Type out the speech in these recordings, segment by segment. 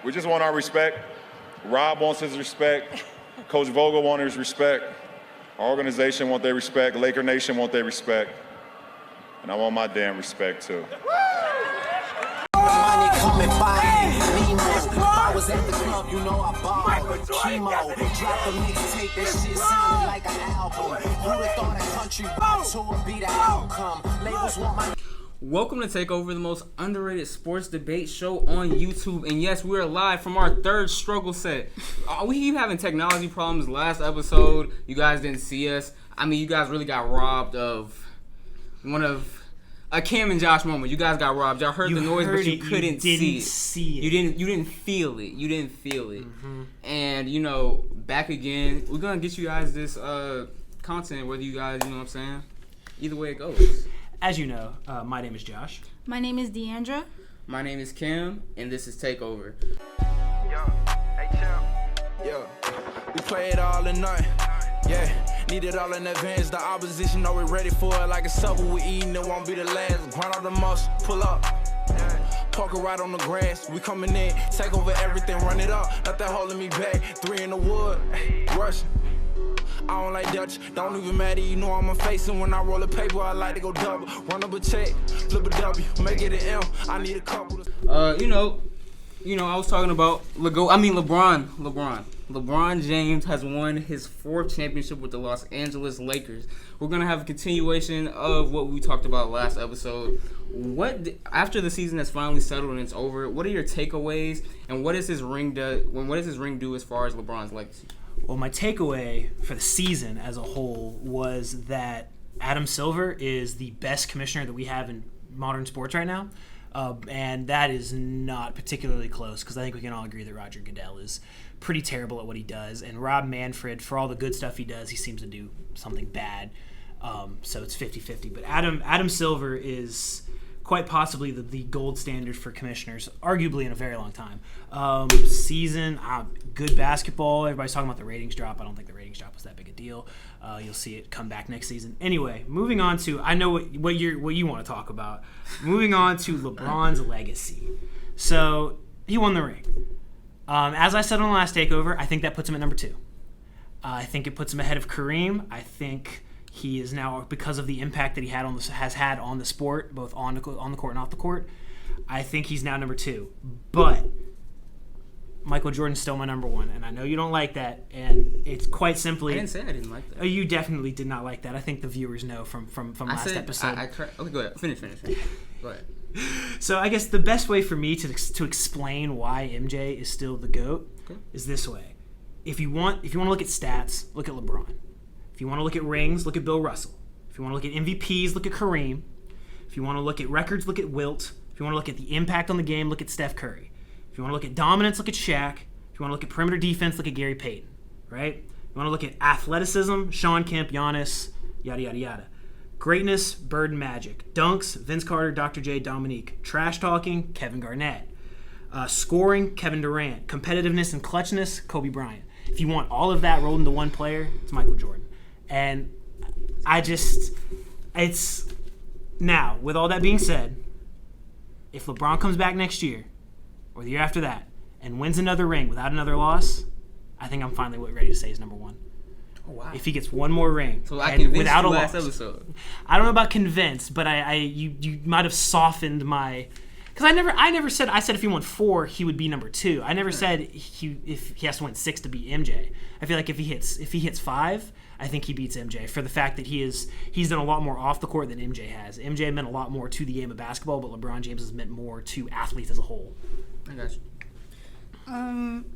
We just want our respect. Rob wants his respect. Coach Vogel wants his respect. Our organization wants their respect. Laker Nation wants their respect. And I want my damn respect, too. Money coming by me. If I was at the club, you know I bought chemo. Drop the mixtape, that shit sounded like an album. Who'da thought a country rock tour would be the outcome? Labels want my... Welcome to Takeover, the most underrated sports debate show on YouTube. And yes, we are live from our third struggle set. We keep having technology problems. Last episode, you guys didn't see us. I mean, you guys really got robbed of one of a Cam and Josh moment. You guys got robbed. Y'all heard the noise, but you couldn't see it. You didn't feel it. Mm-hmm. And, you know, back again. We're going to get you guys this content, whether you guys, you know what I'm saying? Either way it goes. As you know, my name is Josh. My name is Deandra. My name is Kim, and this is Takeover. We play it all in night. Yeah, need it all in advance. The opposition know we're ready for it. Like a supper we eating, it won't be the last. Grind all the muscle, pull up. Parker right on the grass. We coming in, take over everything, run it up. Not that holding me back. 3 in the wood, rushing. I don't like Dutch, don't even matter, you know I'm facing. When I roll a paper, I like to go double. Run up a check, flip a W, make it an M. I need a couple. You know, I was talking about LeBron. LeBron James has won his 4th championship with the Los Angeles Lakers. We're gonna have a continuation of what we talked about last episode. After the season has finally settled and it's over, what are your takeaways, and what does his ring do as far as LeBron's legacy? Well, my takeaway for the season as a whole was that Adam Silver is the best commissioner that we have in modern sports right now. And that is not particularly close, because I think we can all agree that Roger Goodell is pretty terrible at what he does. And Rob Manfred, for all the good stuff he does, he seems to do something bad. So it's 50-50. But Adam Silver is quite possibly the gold standard for commissioners, arguably in a very long time. Season, good basketball. Everybody's talking about the ratings drop. I don't think the ratings drop was that big a deal. You'll see it come back next season. Anyway, moving on to, I know what you want to talk about. Moving on to LeBron's legacy. So he won the ring. As I said on the last Takeover, I think that puts him at number 2. I think it puts him ahead of Kareem. I think he is now, because of the impact that he has had on the sport, both on the court and off the court, I think he's now number 2. But Michael Jordan's still my number 1, and I know you don't like that, and it's quite simply... I didn't say I didn't like that. Oh, you definitely did not like that. I think the viewers know from last episode. Okay, go ahead. Finish. Go ahead. So I guess the best way for me to explain why MJ is still the GOAT is this way. If you want to look at stats, look at LeBron. If you want to look at rings, look at Bill Russell. If you want to look at MVPs, look at Kareem. If you want to look at records, look at Wilt. If you want to look at the impact on the game, look at Steph Curry. If you want to look at dominance, look at Shaq. If you want to look at perimeter defense, look at Gary Payton. Right? You want to look at athleticism, Sean Kemp, Giannis, yada, yada, yada. Greatness, Bird and Magic. Dunks, Vince Carter, Dr. J, Dominique. Trash talking, Kevin Garnett. Scoring, Kevin Durant. Competitiveness and clutchness, Kobe Bryant. If you want all of that rolled into one player, it's Michael Jordan. And now, with all that being said, if LeBron comes back next year or the year after that and wins another ring without another loss, I think I'm finally ready to say he's number 1. Oh, wow. If he gets one more ring, so I convinced without you a last loss. episode. I don't know about convinced, but you might have softened my, because I never said if he won 4 he would be number 2. I never said if he has to win 6 to beat MJ. I feel like if he hits 5, I think he beats MJ, for the fact that he's done a lot more off the court than MJ has. MJ meant a lot more to the game of basketball, but LeBron James has meant more to athletes as a whole. I got you.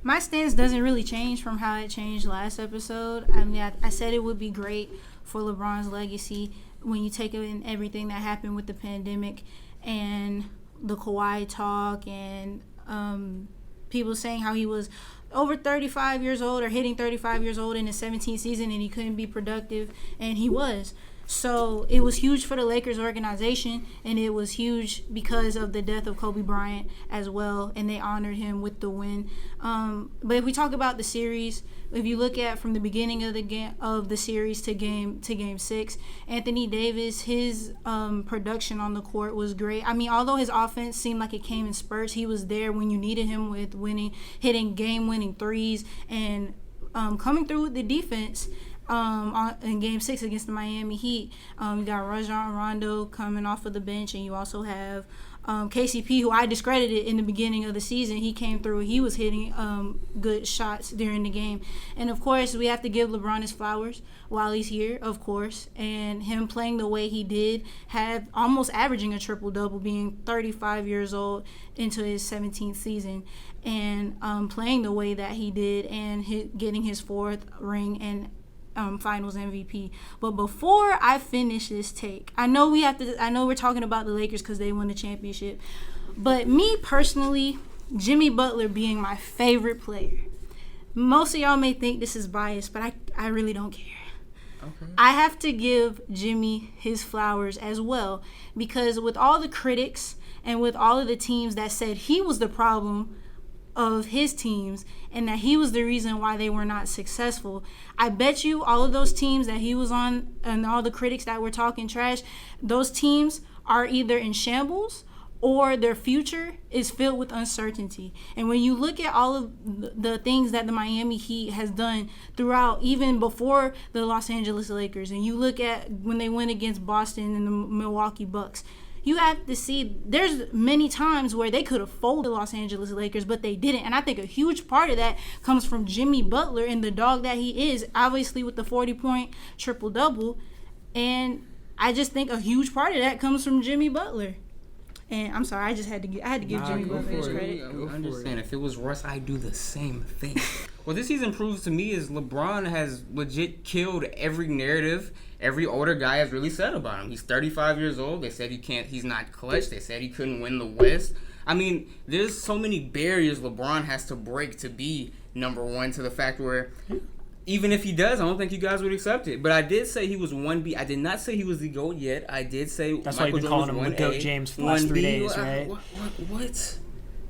My stance doesn't really change from how it changed last episode. I mean, I said it would be great for LeBron's legacy when you take in everything that happened with the pandemic and the Kawhi talk and people saying how he was over 35 years old or hitting 35 years old in his 17th season and he couldn't be productive, and he was. So it was huge for the Lakers organization, and it was huge because of the death of Kobe Bryant as well, and they honored him with the win. But if we talk about the series, if you look at from the beginning of the series to game 6, Anthony Davis, his production on the court was great. I mean, although his offense seemed like it came in spurts, he was there when you needed him with hitting game-winning threes and coming through with the defense. In Game 6 against the Miami Heat, you got Rajon Rondo coming off of the bench, and you also have KCP, who I discredited in the beginning of the season. He came through. He was hitting good shots during the game. And, of course, we have to give LeBron his flowers while he's here, of course. And him playing the way he did, had almost averaging a triple-double, being 35 years old into his 17th season. And playing the way that he did and getting his 4th ring and Finals MVP. But before I finish this take, I know we're talking about the Lakers because they won the championship, but me personally, Jimmy Butler being my favorite player. Most of y'all may think this is biased, but I really don't care. Okay. I have to give Jimmy his flowers as well, because with all the critics and with all of the teams that said he was the problem of his teams and that he was the reason why they were not successful, I bet you all of those teams that he was on and all the critics that were talking trash, those teams are either in shambles or their future is filled with uncertainty. And when you look at all of the things that the Miami Heat has done throughout, even before the Los Angeles Lakers, and you look at when they went against Boston and the Milwaukee Bucks, you have to see there's many times where they could have folded the Los Angeles Lakers, but they didn't. And I think a huge part of that comes from Jimmy Butler and the dog that he is, obviously with the 40-point triple-double. And I just think a huge part of that comes from Jimmy Butler. And I'm sorry, I had to give Jimmy Butler his credit. I understand. If it was Russ, I'd do the same thing. What this season proves to me is LeBron has legit killed every narrative every older guy has really said about him. He's 35 years old. They said he's not clutch. They said he couldn't win the West. I mean, there's so many barriers LeBron has to break to be number one, to the fact where even if he does, I don't think you guys would accept it. But I did say he was 1B. I did not say he was the GOAT yet. I did say that's Michael why you've been calling him the GOAT James for the last 3 days, right? What?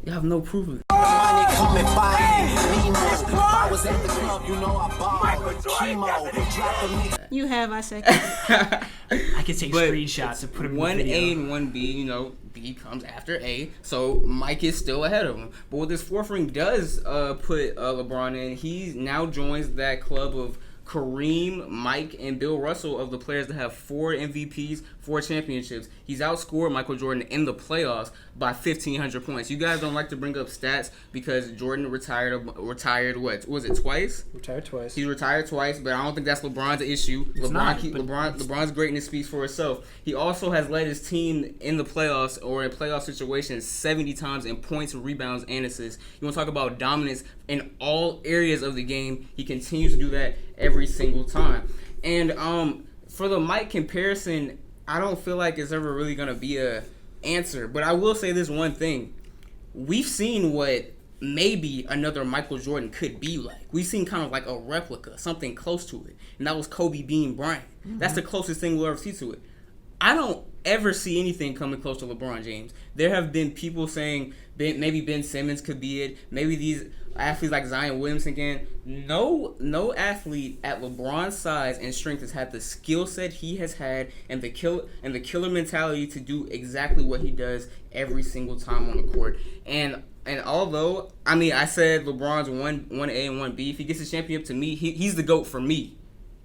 You have no proof of it. Money coming by me. If I was at the club, you know I bought chemo. Drop the mix. You have, I second. I could take screenshots and put them in the video. 1A and 1B, B comes after A, so Mike is still ahead of him. But what this 4th ring does put LeBron in, he now joins that club of Kareem, Mike, and Bill Russell of the players that have 4 MVPs, 4 championships. He's outscored Michael Jordan in the playoffs by 1,500 points. You guys don't like to bring up stats because Jordan retired what? Was it twice? Retired twice. He's retired twice, but I don't think that's LeBron's issue. LeBron's greatness speaks for itself. He also has led his team in the playoffs or in playoff situations 70 times in points, rebounds, and assists. You want to talk about dominance in all areas of the game. He continues to do that every single time. And for the Mike comparison, I don't feel like it's ever really going to be a answer. But I will say this one thing. We've seen what maybe another Michael Jordan could be like. We've seen kind of like a replica, something close to it. And that was Kobe being Bryant. Mm-hmm. That's the closest thing we'll ever see to it. I don't ever see anything coming close to LeBron James. There have been people saying maybe Ben Simmons could be it. Maybe these athletes like Zion Williamson can. No athlete at LeBron's size and strength has had the skill set he has had and the killer mentality to do exactly what he does every single time on the court. And although I said LeBron's 1A and 1B, if he gets a championship, to me he's the GOAT for me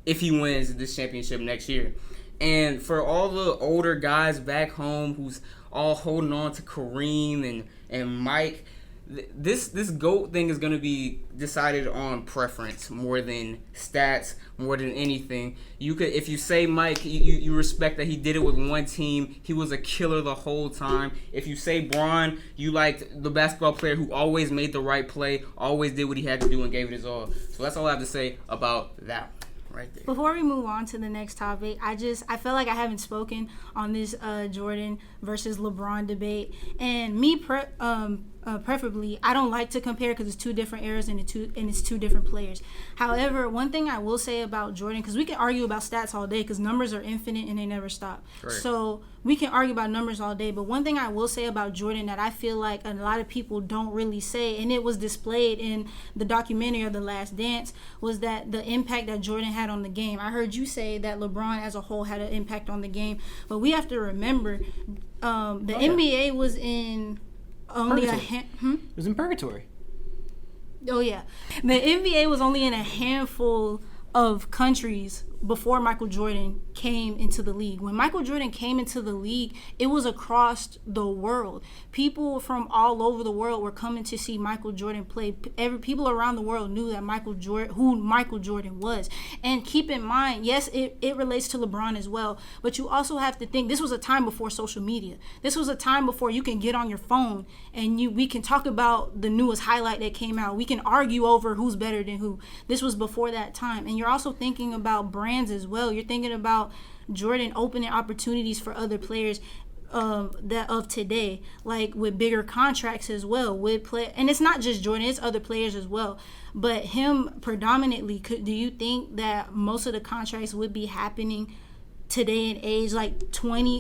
if he wins this championship next year. And for all the older guys back home who's all holding on to Kareem and Mike, this GOAT thing is going to be decided on preference more than stats, more than anything. If you say Mike, you respect that he did it with one team. He was a killer the whole time. If you say Bron, you liked the basketball player who always made the right play, always did what he had to do and gave it his all. So that's all I have to say about that. Right there. Before we move on to the next topic, I feel like I haven't spoken on this Jordan versus LeBron debate, and preferably. I don't like to compare because it's two different eras and it's two different players. However, one thing I will say about Jordan, because we can argue about stats all day because numbers are infinite and they never stop. Right. So we can argue about numbers all day. But one thing I will say about Jordan that I feel like a lot of people don't really say, and it was displayed in the documentary of The Last Dance, was that the impact that Jordan had on the game. I heard you say that LeBron as a whole had an impact on the game. But we have to remember the NBA was in only it was in purgatory. Oh yeah, the NBA was only in a handful of countries before Michael Jordan came into the league. When Michael Jordan came into the league, it was across the world. People from all over the world were coming to see Michael Jordan play. People around the world knew that who Michael Jordan was. And keep in mind, yes, it relates to LeBron as well, but you also have to think this was a time before social media. This was a time before you can get on your phone and we can talk about the newest highlight that came out. We can argue over who's better than who. This was before that time. And you're also thinking about brands as well. You're thinking about Jordan opening opportunities for other players that of today, like with bigger contracts as well. And it's not just Jordan; it's other players as well. But him predominantly. Do you think that most of the contracts would be happening today in age, like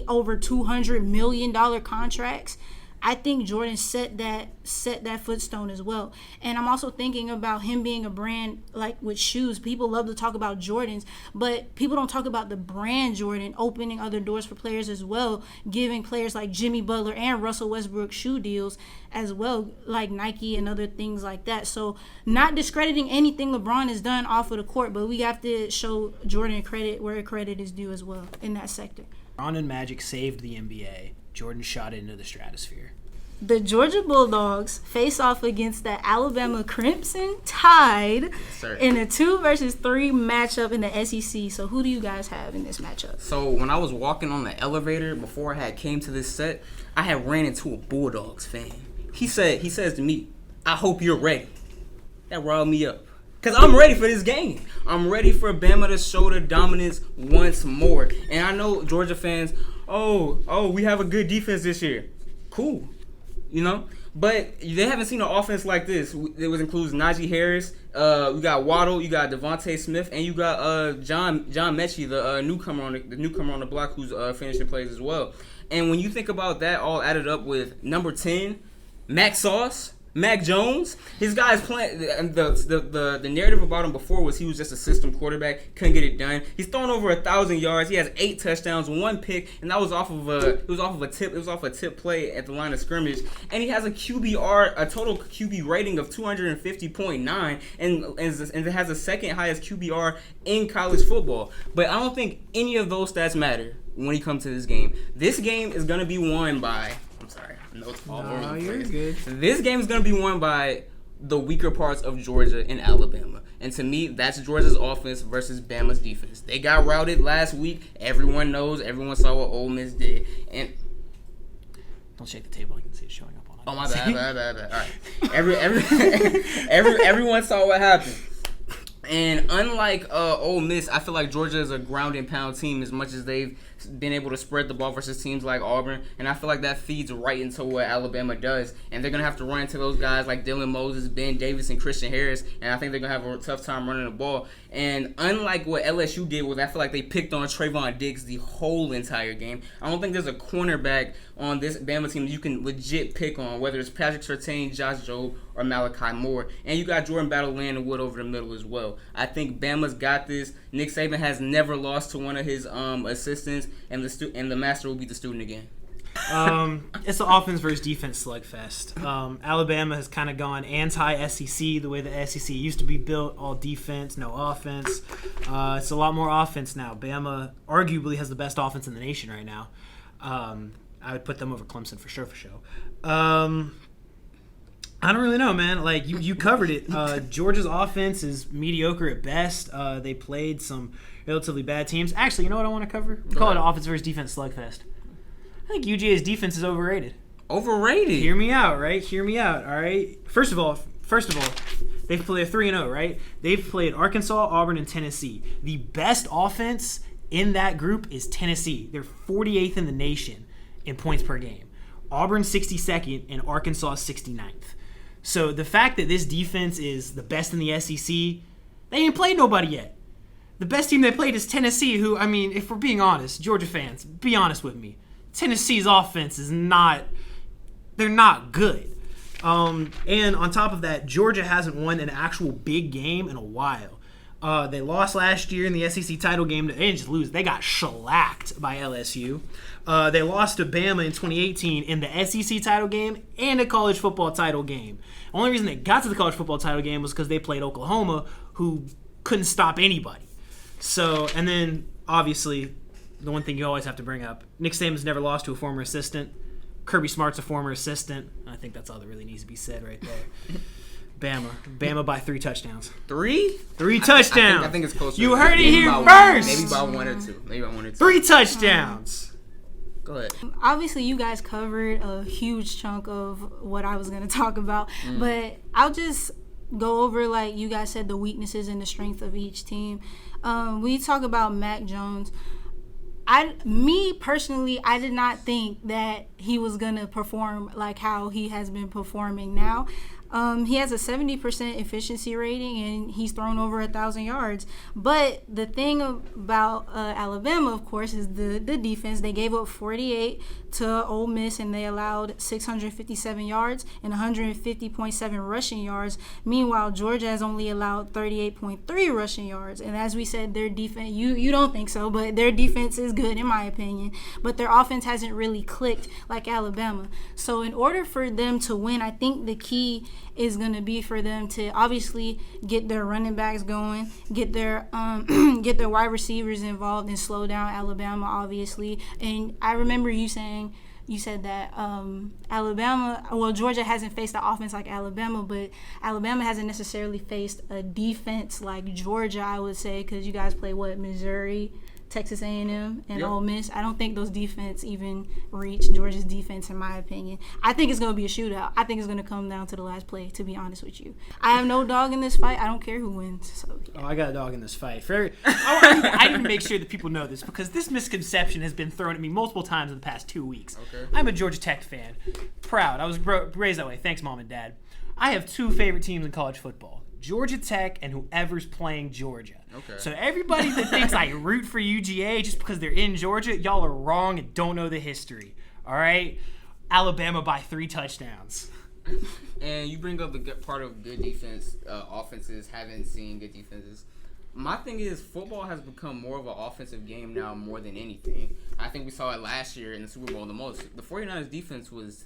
over $200 million contracts? I think Jordan set that footstone as well. And I'm also thinking about him being a brand, like with shoes. People love to talk about Jordans, but people don't talk about the brand Jordan opening other doors for players as well, giving players like Jimmy Butler and Russell Westbrook shoe deals as well, like Nike and other things like that. So not discrediting anything LeBron has done off of the court, but we have to show Jordan credit where credit is due as well in that sector. LeBron and Magic saved the NBA. Jordan shot it into the stratosphere. The Georgia Bulldogs face off against the Alabama Crimson Tide in a 2-3 matchup in the SEC. So who do you guys have in this matchup? So when I was walking on the elevator before I came to this set, I had ran into a Bulldogs fan. He says to me, "I hope you're ready." That riled me up. Because I'm ready for this game. I'm ready for Bama to show their dominance once more. And I know Georgia fans, we have a good defense this year. Cool. You know? But they haven't seen an offense like this. It includes Najee Harris. We got Waddle. You got Devontae Smith. And you got John Mechie, the newcomer on the block who's finishing plays as well. And when you think about that all added up with number 10, Mac Jones, his guys playing. The narrative about him before was he was just a system quarterback, couldn't get it done. He's thrown over 1,000 yards. He has 8 touchdowns, 1 pick, and that was off of a tip play at the line of scrimmage. And he has a total QB rating of 250.9, and it has the second highest QBR in college football. But I don't think any of those stats matter when he comes to this game. This game is gonna be won by. I'm sorry. Notes all over the place. You're good. This game is going to be won by the weaker parts of Georgia and Alabama. And to me, that's Georgia's offense versus Bama's defense. They got routed last week. Everyone knows. Everyone saw what Ole Miss did. And don't shake the table. I can see it showing up on it. Oh, my bad. All right. Everyone saw what happened. And unlike Ole Miss, I feel like Georgia is a ground and pound team as much as they've been able to spread the ball versus teams like Auburn. And I feel like that feeds right into what Alabama does. And they're going to have to run into those guys like Dylan Moses, Ben Davis, and Christian Harris. And I think they're going to have a tough time running the ball. And unlike what LSU did, where I feel like they picked on Trayvon Diggs the whole entire game, I don't think there's a cornerback on this Bama team you can legit pick on, whether it's Patrick Surtain, Josh Jobe, or Malachi Moore. And you got Jordan Battle and Wood over the middle as well. I think Bama's got this. Nick Saban has never lost to one of his assistants, and the master will be the student again. It's the offense versus defense slugfest. Alabama has kind of gone anti-SEC, the way the SEC used to be built, all defense, no offense. It's a lot more offense now. Bama arguably has the best offense in the nation right now. I would put them over Clemson for sure. I don't really know, man. Like, you covered it. Georgia's offense is mediocre at best. They played some relatively bad teams. Actually, you know what I want to cover? We call it offense versus defense slugfest. I think UGA's defense is overrated. Overrated? Hear me out, right? Hear me out, all right? First of all, they've played 3-0, right? They've played Arkansas, Auburn, and Tennessee. The best offense in that group is Tennessee. They're 48th in the nation in points per game. Auburn 62nd, and Arkansas 69th. So the fact that this defense is the best in the SEC, they ain't played nobody yet. The best team they played is Tennessee, who, I mean, if we're being honest, Georgia fans, be honest with me. Tennessee's offense is not – they're not good. And on top of that, Georgia hasn't won an actual big game in a while. They lost last year in the SEC title game. They didn't just lose. They got shellacked by LSU. They lost to Bama in 2018 in the SEC title game and a college football title game. The only reason they got to the college football title game was because they played Oklahoma, who couldn't stop anybody. So, and then, obviously, the one thing you always have to bring up, Nick Saban's never lost to a former assistant. Kirby Smart's a former assistant. I think that's all that really needs to be said right there. Bama by 3 touchdowns. 3? 3 touchdowns. I think it's closer. You heard it here first. Maybe by 1 or 2. 3 touchdowns. Go ahead. Obviously, you guys covered a huge chunk of what I was going to talk about, but I'll just go over, like you guys said, the weaknesses and the strength of each team. We talk about Mac Jones. Me personally, I did not think that he was going to perform like how he has been performing now. He has a 70% efficiency rating, and he's thrown over 1,000 yards. But the thing about Alabama, of course, is the defense. They gave up 48 to Ole Miss, and they allowed 657 yards and 150.7 rushing yards. Meanwhile, Georgia has only allowed 38.3 rushing yards. And as we said, their defense, you don't think so, but their defense is good in my opinion. But their offense hasn't really clicked like Alabama. So in order for them to win, I think the key is going to be for them to obviously get their running backs going, get their wide receivers involved, and slow down Alabama, obviously. And I remember you said that Georgia hasn't faced an offense like Alabama, but Alabama hasn't necessarily faced a defense like Georgia, I would say, because you guys play, Missouri, Texas A&M, and Ole Miss. I don't think those defense even reach Georgia's defense, in my opinion. I think it's going to be a shootout. I think it's going to come down to the last play, to be honest with you. I have no dog in this fight. I don't care who wins. So, yeah. Oh, I got a dog in this fight. I need to make sure that people know this, because this misconception has been thrown at me multiple times in the past 2 weeks. Okay. I'm a Georgia Tech fan. Proud. I was raised that way. Thanks, Mom and Dad. I have 2 favorite teams in college football: Georgia Tech and whoever's playing Georgia. Okay. So everybody that thinks I root for UGA just because they're in Georgia, y'all are wrong and don't know the history. All right? Alabama by 3 touchdowns. And you bring up the part of good defense, offenses haven't seen good defenses. My thing is, football has become more of an offensive game now more than anything. I think we saw it last year in the Super Bowl the most. The 49ers defense was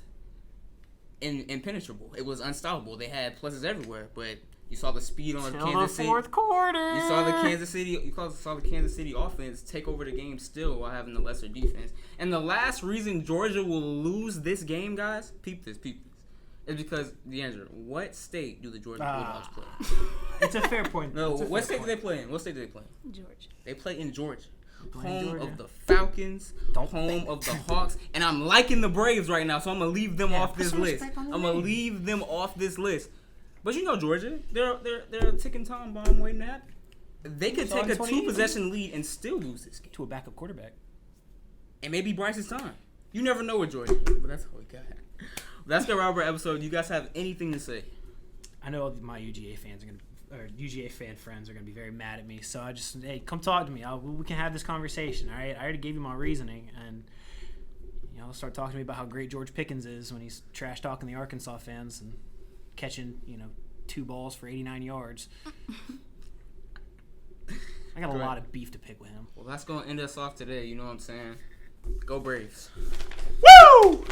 impenetrable. It was unstoppable. They had pluses everywhere, but you saw the speed on Kansas City. Fourth quarter. You saw the Kansas City offense take over the game still while having the lesser defense. And the last reason Georgia will lose this game, guys, peep this, is because, DeAndre, what state do the Georgia Bulldogs play? It's a fair point. No, what state do they play in? Georgia. They play in Georgia. Home of the Falcons, home of the Hawks, and I'm liking the Braves right now, so I'm gonna leave them off this list. But you know Georgia, they're a ticking time bomb waiting to happen. They could take a 2-possession lead and still lose this game to a backup quarterback. And maybe Bryce's time. You never know with Georgia, but that's all we got. That's the Robert episode. You guys have anything to say? I know my UGA fan friends are gonna be very mad at me. So I just, hey, come talk to me. We can have this conversation. All right, I already gave you my reasoning, and start talking to me about how great George Pickens is when he's trash talking the Arkansas fans and catching 2 balls for 89 yards. I got a lot of beef to pick with him. Well, that's gonna end us off today. You know what I'm saying? Go Braves. Woo!